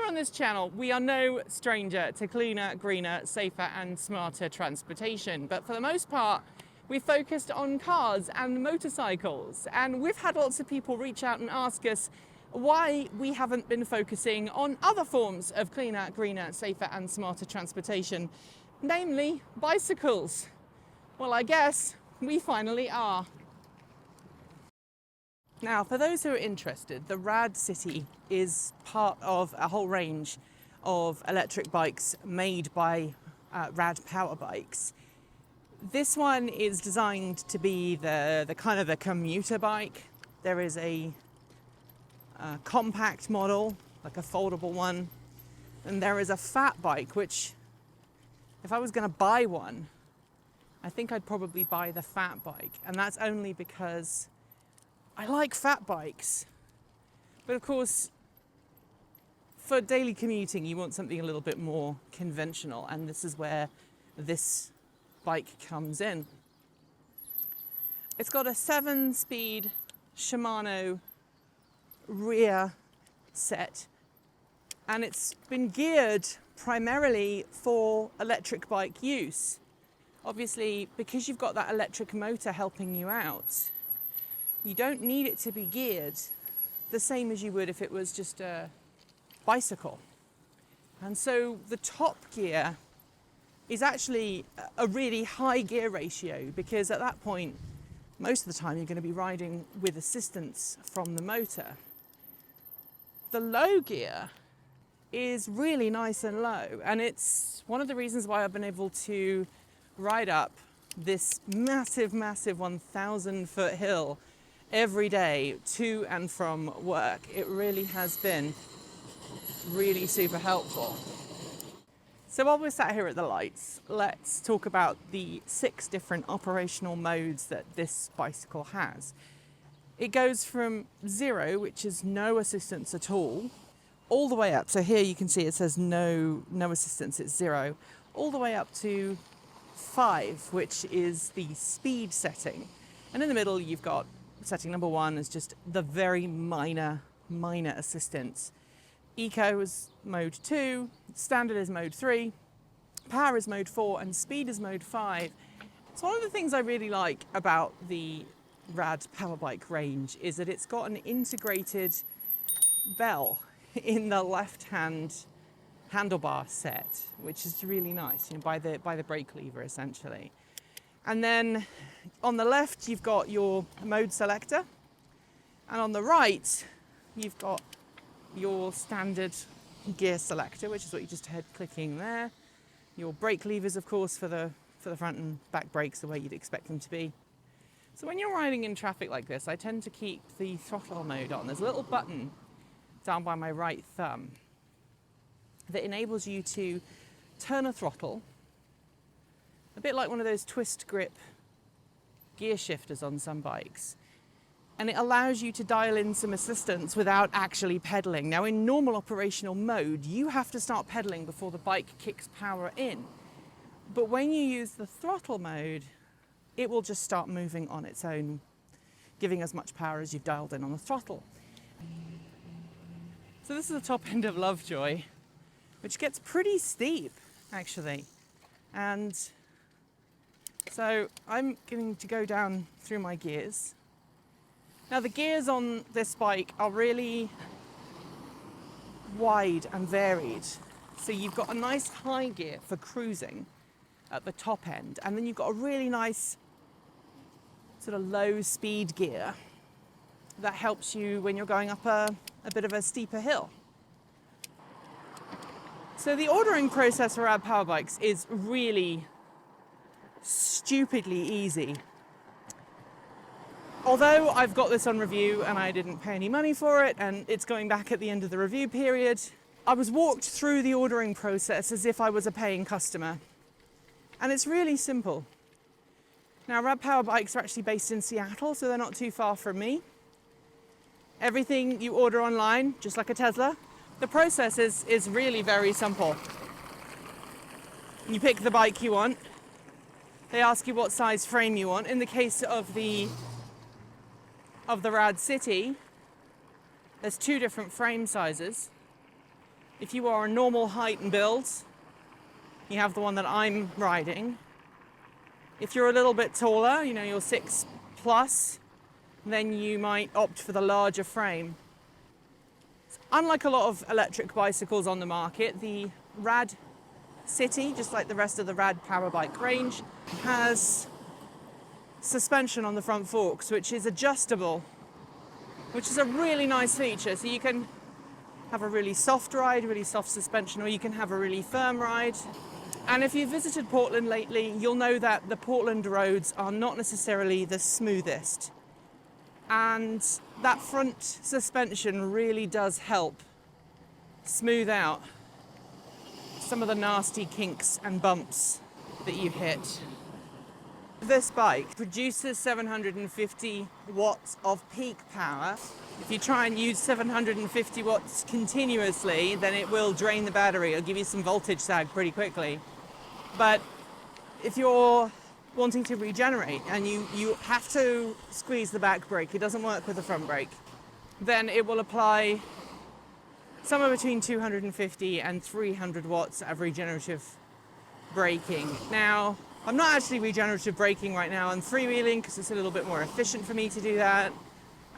Here on this channel, we are no stranger to cleaner, greener, safer and smarter transportation. But for the most part, we focused on cars and motorcycles. And we've had lots of people reach out and ask us why we haven't been focusing on other forms of cleaner, greener, safer and smarter transportation, namely bicycles. Well, I guess we finally are. Now, for those who are interested, the RadCity is part of a whole range of electric bikes made by RadPowerBikes. This one is designed to be the kind of a commuter bike. There is a compact model, like a foldable one, and there is a fat bike, which if I was going to buy one, I think I'd probably buy the fat bike, and that's only because I like fat bikes. But of course, for daily commuting, you want something a little bit more conventional, and this is where this bike comes in. It's got a 7-speed Shimano rear set, and it's been geared primarily for electric bike use. Obviously, because you've got that electric motor helping you out, you don't need it to be geared the same as you would if it was just a bicycle. And so the top gear is actually a really high gear ratio, because at that point, most of the time you're going to be riding with assistance from the motor. The low gear is really nice and low, and it's one of the reasons why I've been able to ride up this massive 1,000-foot hill every day to and from work. It really has been really super helpful. So while we're sat here at the lights, let's talk about the 6 different operational modes that this bicycle has. It goes from 0, which is no assistance at all the way up. So here you can see it says no assistance, it's 0, all the way up to 5, which is the speed setting. And in the middle, you've got setting number 1 is just the very minor assistance. Eco is mode 2, standard is mode 3, power is mode 4, and speed is mode 5. So one of the things I really like about the RadPowerBike range is that it's got an integrated bell in the left-hand handlebar set, which is really nice, by the brake lever essentially. And then on the left you've got your mode selector, and on the right you've got your standard gear selector, which is what you just heard clicking there. Your brake levers, of course, for the front and back brakes the way you'd expect them to be. So when you're riding in traffic like this, I tend to keep the throttle mode on. There's a little button down by my right thumb that enables you to turn a throttle, a bit like one of those twist grip gear shifters on some bikes. And it allows you to dial in some assistance without actually pedaling. Now, in normal operational mode, you have to start pedaling before the bike kicks power in. But when you use the throttle mode, it will just start moving on its own, giving as much power as you've dialed in on the throttle. So this is the top end of Lovejoy, which gets pretty steep, actually. And so I'm going to go down through my gears. Now, the gears on this bike are really wide and varied. So you've got a nice high gear for cruising at the top end, and then you've got a really nice sort of low speed gear that helps you when you're going up a bit of a steeper hill. So the ordering process for RadPowerBikes is really stupidly easy. Although I've got this on review and I didn't pay any money for it, and it's going back at the end of the review period, I was walked through the ordering process as if I was a paying customer. And it's really simple. Now, RadPowerBikes are actually based in Seattle, so they're not too far from me. Everything you order online, just like a Tesla. The process is really very simple. You pick the bike you want. They ask you what size frame you want. In the case of the RadCity, there's 2 different frame sizes. If you are a normal height and build, you have the one that I'm riding. If you're a little bit taller, you know, you're 6+, then you might opt for the larger frame. Unlike a lot of electric bicycles on the market, the RadCity, just like the rest of the RadPowerBike range, has suspension on the front forks, which is adjustable, which is a really nice feature. So you can have a really soft ride, really soft suspension, or you can have a really firm ride. And if you've visited Portland lately, you'll know that the Portland roads are not necessarily the smoothest. And that front suspension really does help smooth out some of the nasty kinks and bumps that you hit. This bike produces 750 watts of peak power. If you try and use 750 watts continuously, then it will drain the battery. It'll give you some voltage sag pretty quickly. But if you're wanting to regenerate and you have to squeeze the back brake, it doesn't work with the front brake, then it will apply somewhere between 250 and 300 watts of regenerative braking. Now, I'm not actually regenerative braking right now. I'm freewheeling because it's a little bit more efficient for me to do that.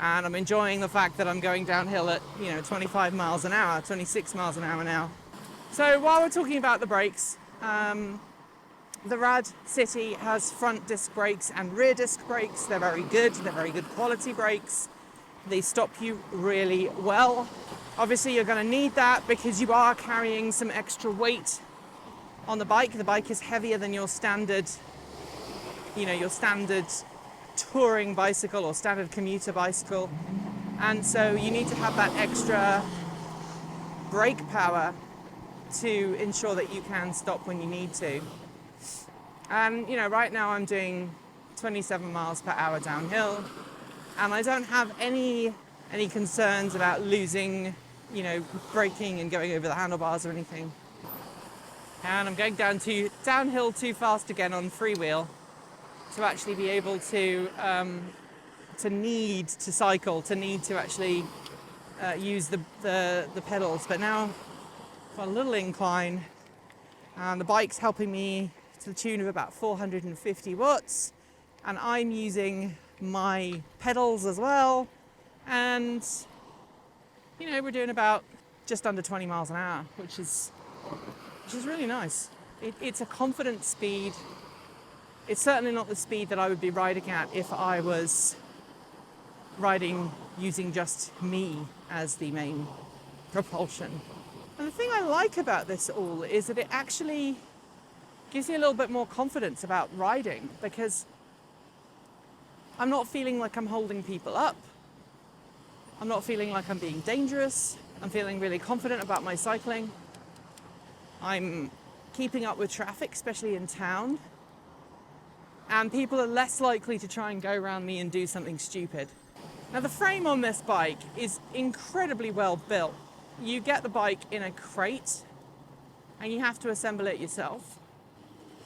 And I'm enjoying the fact that I'm going downhill at, 25 miles an hour, 26 miles an hour now. So while we're talking about the brakes, the RadCity has front disc brakes and rear disc brakes. They're very good. They're very good quality brakes. They stop you really well. Obviously, you're going to need that because you are carrying some extra weight on the bike. The bike is heavier than your standard, your standard touring bicycle or standard commuter bicycle. And so you need to have that extra brake power to ensure that you can stop when you need to. And, right now I'm doing 27 miles per hour downhill, and I don't have any concerns about losing, braking and going over the handlebars or anything. And I'm going downhill too fast again on freewheel to actually be able to need to cycle, to need to actually use the pedals. But now I've got a little incline, and the bike's helping me to the tune of about 450 watts, and I'm using my pedals as well, and we're doing about just under 20 miles an hour, which is really nice. It's a confident speed. It's certainly not the speed that I would be riding at if I was riding using just me as the main propulsion. And the thing I like about this all is that it actually gives me a little bit more confidence about riding, because I'm not feeling like I'm holding people up. I'm not feeling like I'm being dangerous. I'm feeling really confident about my cycling. I'm keeping up with traffic, especially in town. And people are less likely to try and go around me and do something stupid. Now, the frame on this bike is incredibly well built. You get the bike in a crate and you have to assemble it yourself.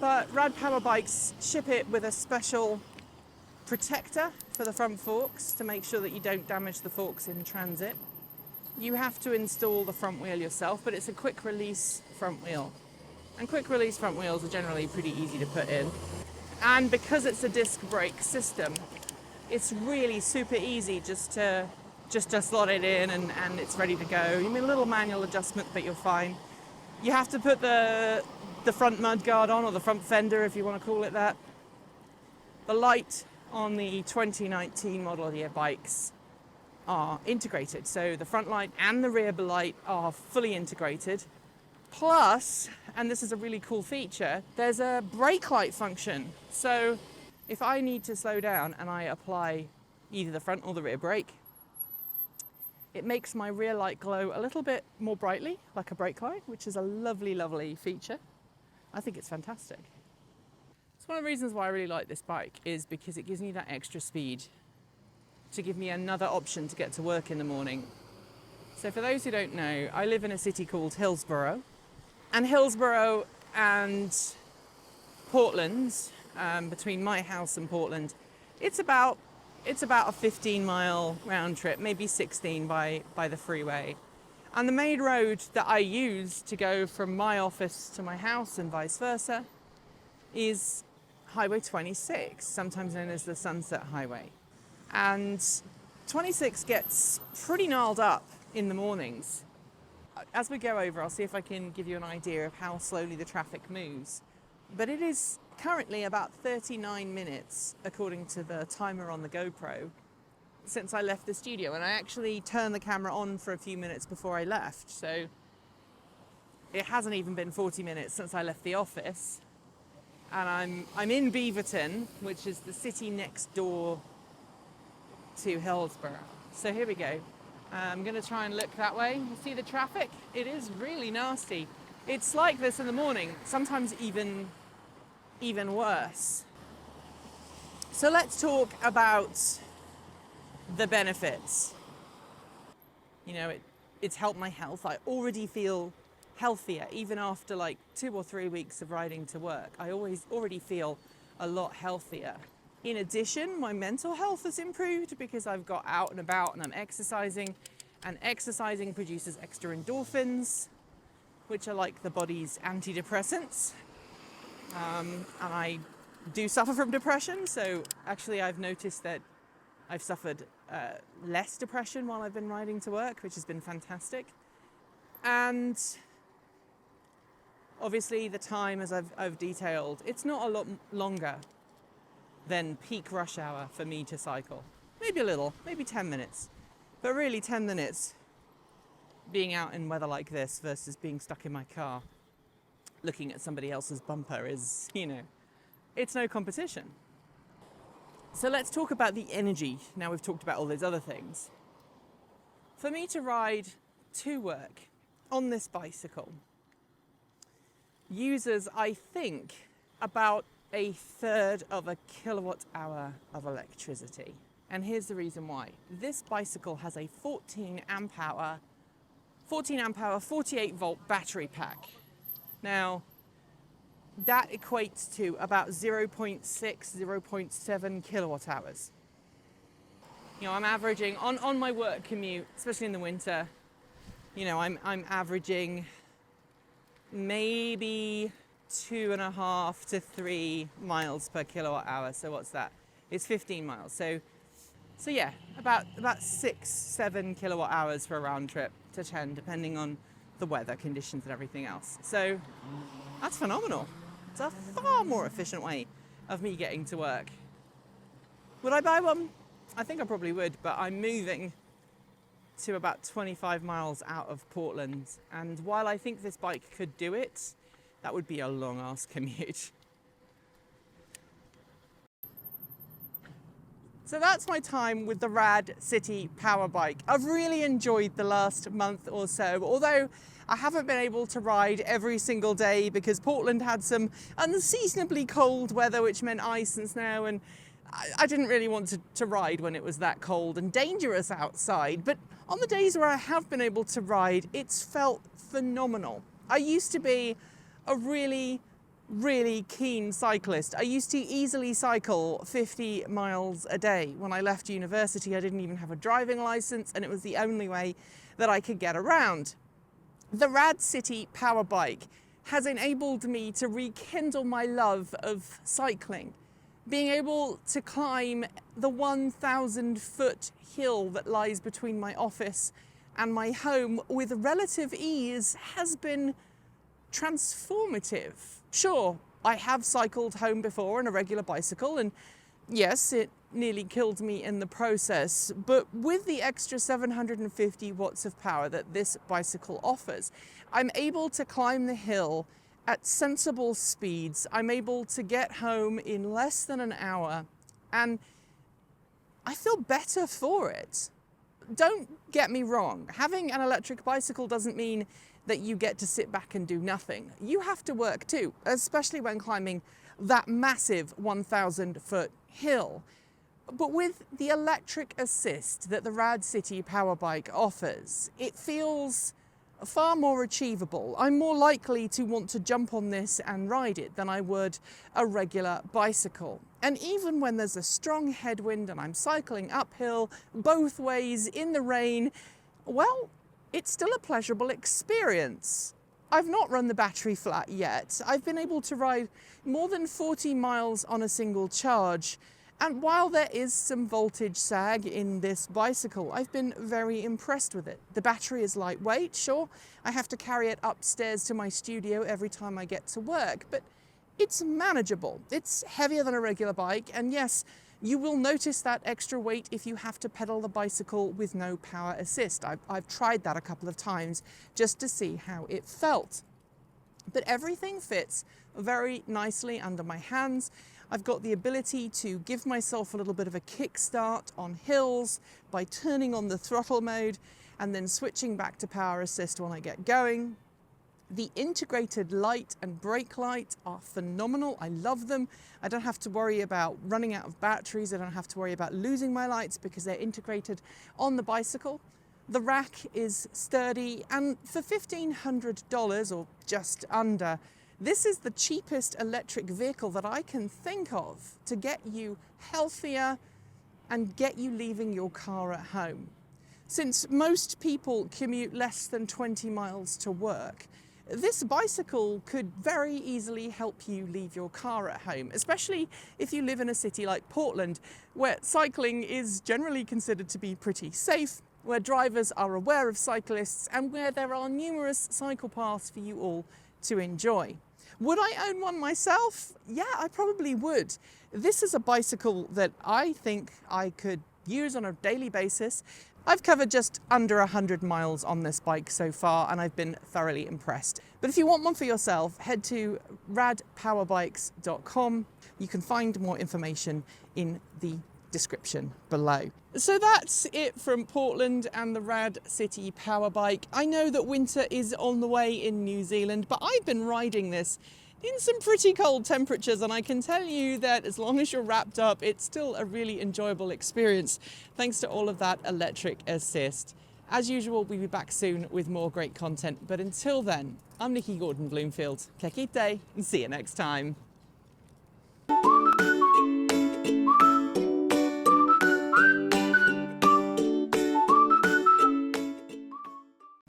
But RadPowerBikes ship it with a special protector for the front forks to make sure that you don't damage the forks in transit. You have to install the front wheel yourself, but it's a quick release front wheel. And quick release front wheels are generally pretty easy to put in. And because it's a disc brake system, it's really super easy just to slot it in and it's ready to go. You need a little manual adjustment, but you're fine. You have to put the front mudguard on, or the front fender if you want to call it that. The light on the 2019 model year bikes are integrated. So the front light and the rear light are fully integrated. Plus, and this is a really cool feature, there's a brake light function. So if I need to slow down and I apply either the front or the rear brake, it makes my rear light glow a little bit more brightly, like a brake light, which is a lovely, lovely feature. I think it's fantastic. So one of the reasons why I really like this bike is because it gives me that extra speed to give me another option to get to work in the morning. So for those who don't know, I live in a city called Hillsborough. And Hillsborough and Portland, between my house and Portland, it's about a 15-mile round trip, maybe 16 by the freeway. And the main road that I use to go from my office to my house and vice versa is Highway 26, sometimes known as the Sunset Highway. And 26 gets pretty gnarled up in the mornings. As we go over, I'll see if I can give you an idea of how slowly the traffic moves. But it is currently about 39 minutes, according to the timer on the GoPro, since I left the studio. And I actually turned the camera on for a few minutes before I left. So it hasn't even been 40 minutes since I left the office. And I'm in Beaverton, which is the city next door to Hillsborough. So here we go. I'm going to try and look that way. You see the traffic? It is really nasty. It's like this in the morning, sometimes even worse. So let's talk about the benefits. You know, it's helped my health. I already feel healthier, even after like 2 or 3 weeks of riding to work. I already feel a lot healthier. In addition, my mental health has improved because I've got out and about and I'm exercising, and exercising produces extra endorphins, which are like the body's antidepressants. And I do suffer from depression, so actually I've noticed that I've suffered less depression while I've been riding to work, which has been fantastic. And obviously the time, as I've detailed, it's not a lot longer than peak rush hour for me to cycle. Maybe a little, maybe 10 minutes. But really 10 minutes being out in weather like this versus being stuck in my car looking at somebody else's bumper is, you know, it's no competition. So let's talk about the energy. Now we've talked about all those other things. For me to ride to work on this bicycle uses, I think, about 1/3 of a kilowatt hour of electricity. And here's the reason why. This bicycle has a 14 amp hour, 48 volt battery pack. Now, that equates to about 0.6, 0.7 kilowatt hours. You know, I'm averaging, on my work commute, especially in the winter, you know, I'm averaging maybe 2.5 to 3 miles per kilowatt hour. So what's that? It's 15 miles. So yeah, about 6-7 kilowatt hours for a round trip to 10, depending on the weather conditions and everything else. So that's phenomenal. It's a far more efficient way of me getting to work. Would I buy one? I think I probably would, but I'm moving to about 25 miles out of Portland. And while I think this bike could do it, that would be a long-ass commute. So that's my time with the RadCity Powerbike. I've really enjoyed the last month or so, although I haven't been able to ride every single day because Portland had some unseasonably cold weather, which meant ice and snow, and I didn't really want to ride when it was that cold and dangerous outside. But on the days where I have been able to ride, it's felt phenomenal. I used to be a really keen cyclist. I used to easily cycle 50 miles a day. When I left university, I didn't even have a driving license, and it was the only way that I could get around. The RadCity Powerbike has enabled me to rekindle my love of cycling. Being able to climb the 1,000-foot hill that lies between my office and my home with relative ease has been transformative. Sure, I have cycled home before on a regular bicycle, and yes, it nearly killed me in the process, but with the extra 750 watts of power that this bicycle offers, I'm able to climb the hill at sensible speeds. I'm able to get home in less than an hour, and I feel better for it. Don't get me wrong, having an electric bicycle doesn't mean that you get to sit back and do nothing. You have to work too, especially when climbing that massive 1,000-foot hill. But with the electric assist that the RadCity Powerbike offers, it feels far more achievable. I'm more likely to want to jump on this and ride it than I would a regular bicycle. And even when there's a strong headwind and I'm cycling uphill both ways in the rain, well, it's still a pleasurable experience. I've not run the battery flat yet. I've been able to ride more than 40 miles on a single charge. And while there is some voltage sag in this bicycle, I've been very impressed with it. The battery is lightweight, sure. I have to carry it upstairs to my studio every time I get to work, but it's manageable. It's heavier than a regular bike, and yes, you will notice that extra weight if you have to pedal the bicycle with no power assist. I've tried that a couple of times just to see how it felt. But everything fits very nicely under my hands. I've got the ability to give myself a little bit of a kickstart on hills by turning on the throttle mode and then switching back to power assist when I get going. The integrated light and brake light are phenomenal. I love them. I don't have to worry about running out of batteries. I don't have to worry about losing my lights because they're integrated on the bicycle. The rack is sturdy, and for $1,500 or just under, this is the cheapest electric vehicle that I can think of to get you healthier and get you leaving your car at home. Since most people commute less than 20 miles to work, this bicycle could very easily help you leave your car at home, especially if you live in a city like Portland, where cycling is generally considered to be pretty safe, where drivers are aware of cyclists, and where there are numerous cycle paths for you all to enjoy. Would I own one myself? Yeah, I probably would. This is a bicycle that I think I could use on a daily basis. I've covered just under 100 miles on this bike so far, and I've been thoroughly impressed. But if you want one for yourself, head to radpowerbikes.com. You can find more information in the description below. So that's it from Portland and the RadCity Powerbike. I know that winter is on the way in New Zealand, but I've been riding this in some pretty cold temperatures, and I can tell you that as long as you're wrapped up, it's still a really enjoyable experience thanks to all of that electric assist. As usual, we'll be back soon with more great content, but until then, I'm Nikki Gordon-Bloomfield. Ke kite, and see you next time.